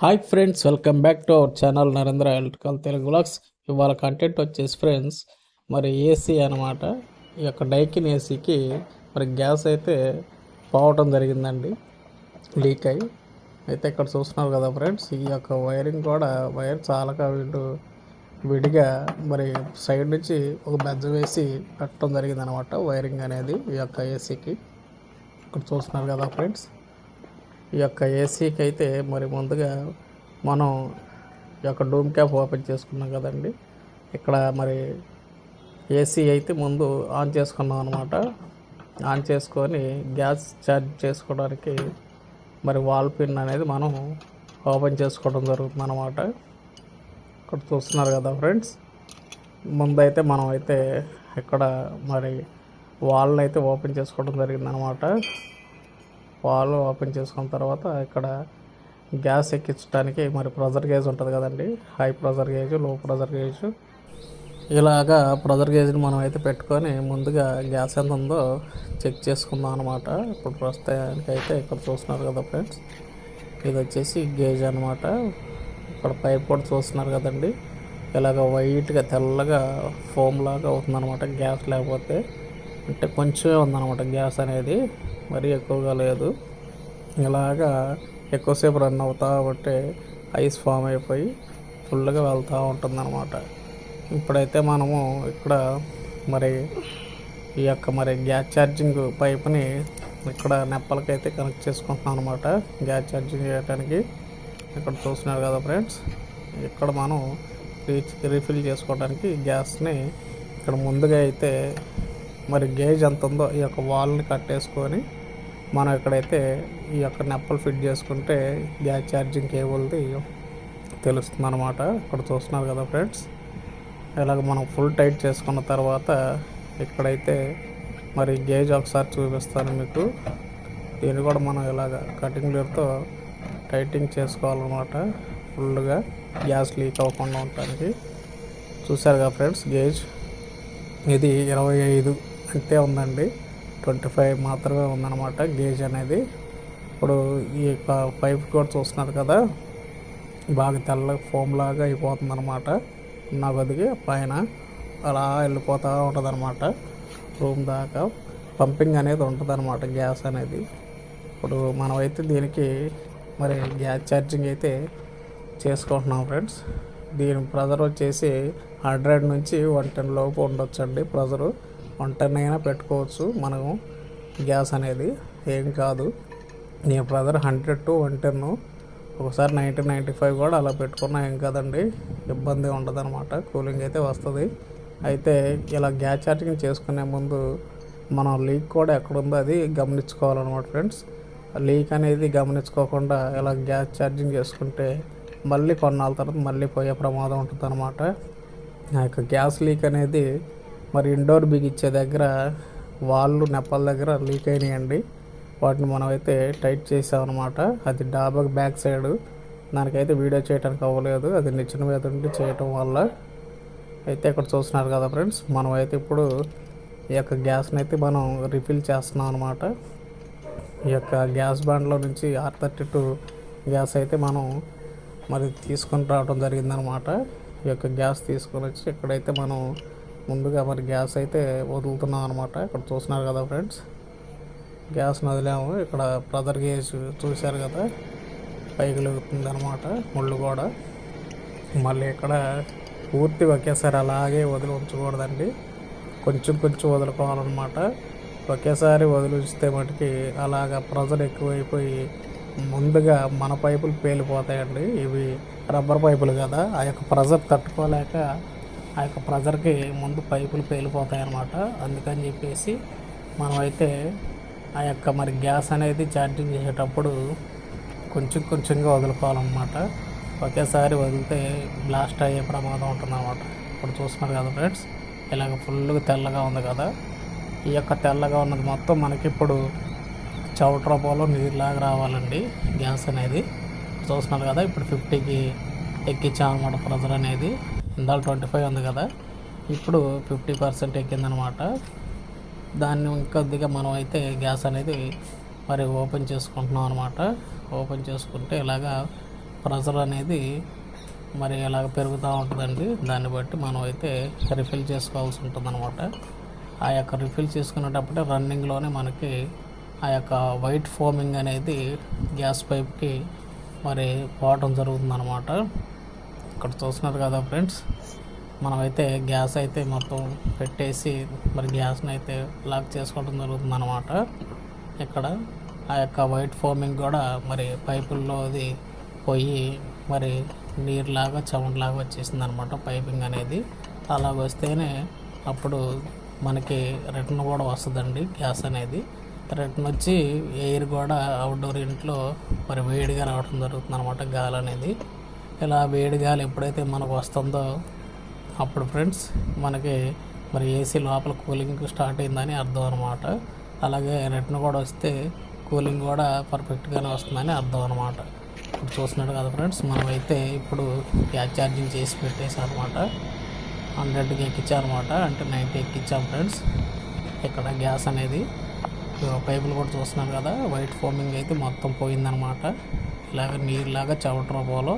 Hi friends, welcome back to our channel Narendra electrical Telugu vlogs. ఇవాళ content వచ్చేసి friends, మరి AC అనమాట. ఈ యొక్క డైకిన్ ఏసీకి మరి గ్యాస్ అయితే పోవటం జరిగిందండి, లీక్ అయ్యి. అయితే ఇక్కడ చూస్తున్నారు కదా ఫ్రెండ్స్, ఈ యొక్క వైరింగ్ కూడా వైర్ చాలా విడిగా మరి సైడ్ నుంచి ఒక బెజ్జ వేసి పెట్టడం జరిగింది అనమాట, వైరింగ్ అనేది ఈ యొక్క ఏసీకి. ఇక్కడ చూస్తున్నారు కదా ఫ్రెండ్స్, ఈ యొక్క ఏసీకి అయితే మరి ముందుగా మనం ఈ యొక్క డూమ్ క్యాప్ ఓపెన్ చేసుకున్నాం కదండి. ఇక్కడ మరి ఏసీ అయితే ముందు ఆన్ చేసుకున్నాం అనమాట. ఆన్ చేసుకొని గ్యాస్ ఛార్జ్ చేసుకోవడానికి మరి వాల్ పిన్ అనేది మనం ఓపెన్ చేసుకోవడం జరుగుతుంది అనమాట. ఇక్కడ చూస్తున్నారు కదా ఫ్రెండ్స్, ముందైతే మనం అయితే ఇక్కడ మరి వాల్ని అయితే ఓపెన్ చేసుకోవడం జరిగింది అనమాట. వాల్ ఓపెన్ చేసుకున్న తర్వాత ఇక్కడ గ్యాస్ ఎక్కించడానికి మరి ప్రెజర్ గేజ్ ఉంటుంది కదండి, హై ప్రెజర్ గేజ్, లో ప్రెజర్ గేజ్, ఇలాగా ప్రెజర్ గేజ్ని మనం అయితే పెట్టుకొని ముందుగా గ్యాస్ ఎంత ఉందో చెక్ చేసుకుందాం అనమాట. ఇప్పుడు ప్రస్తుతానికి అయితే ఇక్కడ చూస్తున్నారు కదా ఫ్రెండ్స్, ఇది వచ్చేసి గేజ్ అనమాట. ఇక్కడ పైప్ కూడా చూస్తున్నారు కదండి, ఇలాగ వైట్గా తెల్లగా ఫోమ్ లాగా అవుతుందన్నమాట గ్యాస్. లేకపోతే అంటే కొంచెమే ఉందన్నమాట గ్యాస్ అనేది, మరీ ఎక్కువగా లేదు. ఇలాగా ఎక్కువసేపు రన్ అవుతా ఉంటే ఐస్ ఫామ్ అయిపోయి ఫుల్గా వెళ్తూ ఉంటుందన్నమాట. ఇప్పుడైతే మనము ఇక్కడ మరి ఈ యొక్క మరి గ్యాస్ ఛార్జింగ్ పైప్ని ఇక్కడ నెప్పలకైతే కనెక్ట్ చేసుకుంటున్నాం అనమాట, గ్యాస్ ఛార్జింగ్ చేయడానికి. ఇక్కడ చూస్తున్నారు కదా ఫ్రెండ్స్, ఇక్కడ మనం రీఫిల్ చేసుకోవడానికి గ్యాస్ని ఇక్కడ ముందుగా అయితే మరి గేజ్ ఎంత ఉందో ఈ యొక్క వాల్ని కట్టేసుకొని మనం ఇక్కడైతే ఈ యొక్క నెప్పలు ఫిట్ చేసుకుంటే గ్యాస్ ఛార్జింగ్ కేబుల్ది తెలుస్తుంది అనమాట. ఇక్కడ చూస్తున్నారు కదా ఫ్రెండ్స్, ఇలాగ మనం ఫుల్ టైట్ చేసుకున్న తర్వాత ఇక్కడైతే మరి గేజ్ ఒకసారి చూపిస్తాను మీకు. దీన్ని కూడా మనం ఇలాగ కటింగ్ బ్లేడ్తో టైటింగ్ చేసుకోవాలన్నమాట, ఫుల్గా గ్యాస్ లీక్ అవ్వకుండా ఉండటానికి. చూసారు కదా ఫ్రెండ్స్, గేజ్ ఇది 25 అంతే ఉందండి, 25 మాత్రమే ఉందన్నమాట గేజ్ అనేది. ఇప్పుడు ఈ పైప్ కూడా చూస్తున్నారు కదా, బాగా తెల్ల ఫోమ్ లాగా అయిపోతుంది అనమాట. నా గదికి పైన అలా వెళ్ళిపోతూ ఉంటుంది అనమాట, రూమ్ దాకా పంపింగ్ అనేది ఉంటుంది అనమాట గ్యాస్ అనేది. ఇప్పుడు మనమైతే దీనికి మరి గ్యాస్ ఛార్జింగ్ అయితే చేసుకుంటున్నాం ఫ్రెండ్స్. దీని ప్రెజర్ వచ్చేసి 100 నుంచి 110 లోపు ఉండొచ్చండి ప్రెజరు. 110 అయినా పెట్టుకోవచ్చు మనము, గ్యాస్ అనేది ఏం కాదు. నేను ప్రెజర్ 100 to 110, ఒకసారి 90-95 కూడా అలా పెట్టుకున్నా ఏం కాదండి, ఇబ్బంది ఉండదు అనమాట, కూలింగ్ అయితే వస్తుంది. అయితే ఇలా గ్యాస్ ఛార్జింగ్ చేసుకునే ముందు మనం లీక్ కూడా ఎక్కడుందో అది గమనించుకోవాలన్నమాట ఫ్రెండ్స్. లీక్ అనేది గమనించుకోకుండా ఇలా గ్యాస్ ఛార్జింగ్ చేసుకుంటే మళ్ళీ కొన్నాళ్ళ తర్వాత మళ్ళీ పోయే ప్రమాదం ఉంటుంది అనమాట. ఆ యొక్క గ్యాస్ లీక్ అనేది మరి ఇండోర్ బిగిచ్చే దగ్గర వాళ్ళు నెప్పల దగ్గర లీక్ అయినాయండి. వాటిని మనం అయితే టైట్ చేసామన్నమాట. అది డాబాకి బ్యాక్ సైడ్, దానికైతే వీడియో చేయడానికి అవ్వలేదు, అది నిచ్చెన మీద ఉండి చేయటం వల్ల. అయితే ఇక్కడ చూస్తున్నారు కదా ఫ్రెండ్స్, మనం అయితే ఇప్పుడు ఈ యొక్క గ్యాస్ని అయితే మనం రిఫిల్ చేస్తున్నాం అనమాట. ఈ యొక్క గ్యాస్ బండ్లో నుంచి R32 గ్యాస్ అయితే మనం మరి తీసుకొని రావడం జరిగిందనమాట. ఈ యొక్క గ్యాస్ తీసుకొని వచ్చి ఇక్కడైతే మనం ముందుగా మరి గ్యాస్ అయితే వదులుతున్నాం అనమాట. ఇక్కడ చూస్తున్నారు కదా ఫ్రెండ్స్, గ్యాస్ని వదిలాము. ఇక్కడ ప్రెజర్ గేజ్ చూశారు కదా, పైకి లేగుతుంది అనమాట ముళ్ళు కూడా. మళ్ళీ ఇక్కడ పూర్తి ఒకేసారి అలాగే వదిలి ఉంచకూడదండి, కొంచెం కొంచెం వదులుకోవాలన్నమాట. ఒకేసారి వదిలిస్తే మటుకి అలాగా ప్రెజర్ ఎక్కువైపోయి ముందుగా మన పైపులు పేలిపోతాయండి. ఇవి రబ్బర్ పైపులు కదా, ఆ యొక్క ప్రెజర్ తట్టుకోలేక ఆ యొక్క ప్రెజర్కి ముందు పైపులు పేలిపోతాయి అన్నమాట. అందుకని చెప్పేసి మనమైతే ఆ యొక్క మరి గ్యాస్ అనేది ఛార్జింగ్ చేసేటప్పుడు కొంచెం కొంచెంగా వదులుకోవాలన్నమాట. ఒకేసారి వదిలితే బ్లాస్ట్ అయ్యే ప్రమాదం ఉంటుందన్నమాట. ఇప్పుడు చూస్తున్నారు కదా ఫ్రెండ్స్, ఇలాగ ఫుల్గా తెల్లగా ఉంది కదా, ఈ యొక్క తెల్లగా ఉన్నది మొత్తం మనకి ఇప్పుడు చౌట రూపంలో నీరులాగా రావాలండి గ్యాస్ అనేది. చూస్తున్నారు కదా, ఇప్పుడు 50కి ఎక్కించామన్నమాట ప్రెజర్ అనేది. ఇందాక 25 ఉంది కదా, ఇప్పుడు 50% ఎక్కిందనమాట. దాన్ని ఇంకొద్దిగా మనం అయితే గ్యాస్ అనేది మరి ఓపెన్ చేసుకుంటున్నాం అనమాట. ఓపెన్ చేసుకుంటే ఇలాగా ప్రెషర్ అనేది మరి ఇలాగ పెరుగుతూ ఉంటుందండి. దాన్ని బట్టి మనం అయితే రిఫిల్ చేసుకోవాల్సి ఉంటుంది అనమాట. ఆ యొక్క రిఫిల్ చేసుకునేటప్పుడే రన్నింగ్లోనే మనకి ఆ యొక్క వైట్ ఫోమింగ్ అనేది గ్యాస్ పైప్కి మరి పోవటం జరుగుతుందన్నమాట. ఇక్కడ చూస్తున్నారు కదా ఫ్రెండ్స్, మనమైతే గ్యాస్ అయితే మొత్తం పెట్టేసి మరి గ్యాస్ని అయితే లాక్ చేసుకోవడం జరుగుతుందన్నమాట. ఇక్కడ ఆ యొక్క వైట్ ఫోమింగ్ కూడా మరి పైపుల్లో అది పోయి మరి నీరులాగా చమురులాగా వచ్చేసింది అనమాట పైపింగ్ అనేది. అలాగ వస్తేనే అప్పుడు మనకి రిటర్న్ కూడా వస్తుందండి గ్యాస్ అనేది. రిటర్న్ వచ్చి ఎయిర్ కూడా అవుట్డోర్ ఇంట్లో మరి వేడిగా రావడం జరుగుతుంది అనమాట, గాలి అనేది. ఇలా వేడి గాలి ఎప్పుడైతే మనకు వస్తుందో అప్పుడు ఫ్రెండ్స్ మనకి మరి ఏసీ లోపల కూలింగ్ స్టార్ట్ అయిందని అర్థం అనమాట. అలాగే రిటర్న్ కూడా వస్తే కూలింగ్ కూడా పర్ఫెక్ట్గానే వస్తుందని అర్థం అనమాట. ఇప్పుడు చూస్తున్నాడు కదా ఫ్రెండ్స్, మనమైతే ఇప్పుడు గ్యాస్ ఛార్జింగ్ చేసి పెట్టేసాం అనమాట. 100కి ఎక్కించామన్నమాట, అంటే 90 ఎక్కించాం ఫ్రెండ్స్. ఇక్కడ గ్యాస్ అనేది పైపులు కూడా చూస్తున్నాను కదా, వైట్ ఫోమింగ్ అయితే మొత్తం పోయిందనమాట. ఇలాగ నీరులాగా చవట రూపంలో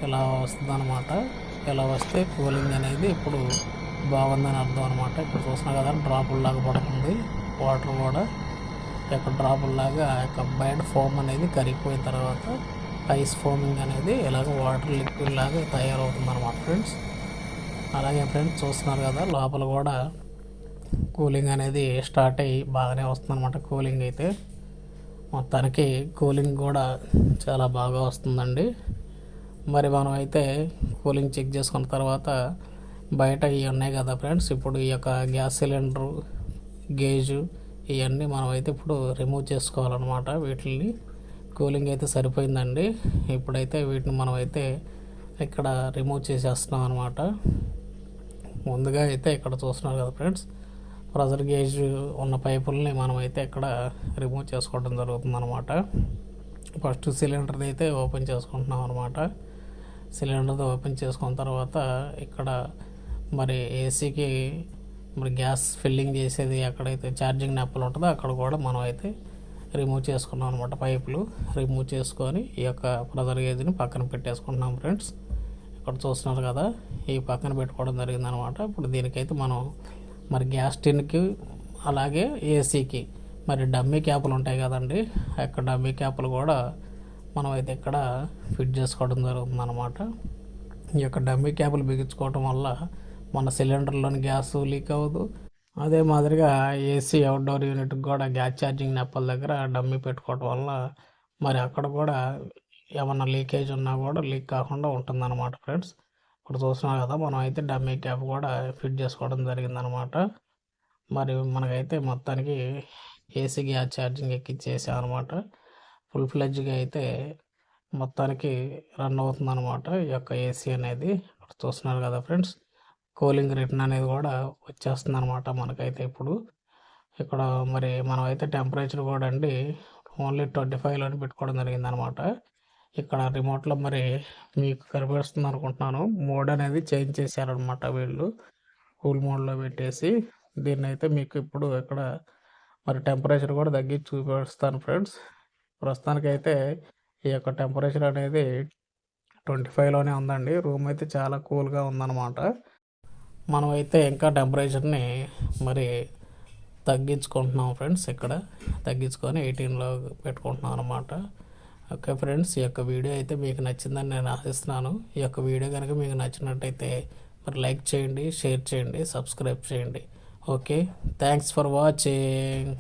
ఇలా వస్తుందన్నమాట. ఇలా వస్తే కూలింగ్ అనేది ఇప్పుడు బాగుందని అర్థం అనమాట. ఇప్పుడు చూస్తున్నాం కదా, డ్రాపుల్లాగా పడుతుంది వాటర్ కూడా. ఇక్కడ డ్రాపుల్లాగా యొక్క బయట ఫోమ్ అనేది కరిగిపోయిన తర్వాత ఐస్ ఫోమింగ్ అనేది ఇలాగ వాటర్ లిక్విడ్ లాగా తయారవుతుంది అనమాట ఫ్రెండ్స్. అలాగే ఫ్రెండ్స్ చూస్తున్నారు కదా, లోపల కూడా కూలింగ్ అనేది స్టార్ట్ అయ్యి బాగానే వస్తుంది అనమాట. కూలింగ్ అయితే మొత్తానికి కూలింగ్ కూడా చాలా బాగా వస్తుందండి. మరి మనం అయితే కూలింగ్ చెక్ చేసుకున్న తర్వాత బయట ఇవి ఉన్నాయి కదా ఫ్రెండ్స్, ఇప్పుడు ఈ యొక్క గ్యాస్ సిలిండరు గేజు ఇవన్నీ మనం అయితే ఇప్పుడు రిమూవ్ చేసుకోవాలన్నమాట. వీటిని కూలింగ్ అయితే సరిపోయిందండి. ఇప్పుడైతే వీటిని మనం అయితే ఇక్కడ రిమూవ్ చేసేస్తున్నాం అనమాట. ముందుగా అయితే ఇక్కడ చూస్తున్నారు కదా ఫ్రెండ్స్, ప్రెషర్ గేజ్ ఉన్న పైపుల్ని మనం అయితే ఇక్కడ రిమూవ్ చేసుకోవడం జరుగుతుంది అనమాట. ఫస్ట్ సిలిండర్ది అయితే ఓపెన్ చేసుకుంటున్నాం అనమాట. సిలిండర్ది ఓపెన్ చేసుకున్న తర్వాత ఇక్కడ మరి ఏసీకి మరి గ్యాస్ ఫిల్లింగ్ చేసేది ఎక్కడైతే ఛార్జింగ్ నెప్పలు ఉంటుందో అక్కడ కూడా మనం అయితే రిమూవ్ చేసుకున్నాం అనమాట. పైపులు రిమూవ్ చేసుకొని ఈ యొక్క ప్రెషర్ గేజ్ని పక్కన పెట్టేసుకుంటున్నాం ఫ్రెండ్స్. ఇక్కడ చూస్తున్నారు కదా, ఈ పక్కన పెట్టుకోవడం జరిగిందనమాట. ఇప్పుడు దీనికైతే మనం మరి గ్యాస్ టిన్కి అలాగే ఏసీకి మరి డమ్మీ క్యాపులు ఉంటాయి కదండి, ఆ యొక్క డమ్మీ క్యాపులు కూడా మనం అయితే ఇక్కడ ఫిట్ చేసుకోవడం జరుగుతుంది అనమాట. ఈ యొక్క డమ్మీ క్యాపులు బిగించుకోవడం వల్ల మన సిలిండర్లోని గ్యాస్ లీక్ అవ్వదు. అదే మాదిరిగా ఏసీ అవుట్డోర్ యూనిట్కి కూడా గ్యాస్ ఛార్జింగ్ నెప్పల దగ్గర డమ్మీ పెట్టుకోవడం వల్ల మరి అక్కడ కూడా ఏమన్నా లీకేజ్ ఉన్నా కూడా లీక్ కాకుండా ఉంటుందన్నమాట ఫ్రెండ్స్. ఇప్పుడు చూస్తున్నాం కదా, మనం అయితే డమ్మీ క్యాప్ కూడా ఫిట్ చేసుకోవడం జరిగిందనమాట. మరి మనకైతే మొత్తానికి ఏసీ గ్యాస్ ఛార్జింగ్ ఎక్కించేసాం అనమాట. ఫుల్ ఫ్లెడ్జ్గా అయితే మొత్తానికి రన్ అవుతుంది అనమాట ఈ యొక్క ఏసీ అనేది. ఇక్కడ చూస్తున్నారు కదా ఫ్రెండ్స్, కూలింగ్ రిటర్న్ అనేది కూడా వచ్చేస్తుంది అనమాట మనకైతే. ఇప్పుడు ఇక్కడ మరి మనం అయితే టెంపరేచర్ కూడా అండి ఓన్లీ 25లోనే పెట్టుకోవడం జరిగింది అనమాట. ఇక్కడ రిమోట్లో మరి మీకు కనిపిస్తుంది అనుకుంటున్నాను, మోడ్ అనేది చేంజ్ చేశారనమాట వీళ్ళు. కూల్ మోడ్లో పెట్టేసి దీన్ని అయితే మీకు ఇప్పుడు ఇక్కడ మరి టెంపరేచర్ కూడా తగ్గించి చూపిస్తాను ఫ్రెండ్స్. ప్రస్తుతానికైతే ఈ యొక్క టెంపరేచర్ అనేది 25లోనే ఉందండి. రూమ్ అయితే చాలా కూల్గా ఉందన్నమాట. మనమైతే ఇంకా టెంపరేచర్ని మరి తగ్గించుకుంటున్నాం ఫ్రెండ్స్. ఇక్కడ తగ్గించుకొని 18లో పెట్టుకుంటున్నాం అనమాట. ఓకే ఫ్రెండ్స్, ఈ యొక్క వీడియో అయితే మీకు నచ్చిందని నేను ఆశిస్తున్నాను. ఈ యొక్క వీడియో కనుక మీకు నచ్చినట్టయితే మరి లైక్ చేయండి, షేర్ చేయండి, సబ్స్క్రైబ్ చేయండి. Okay, thanks for watching.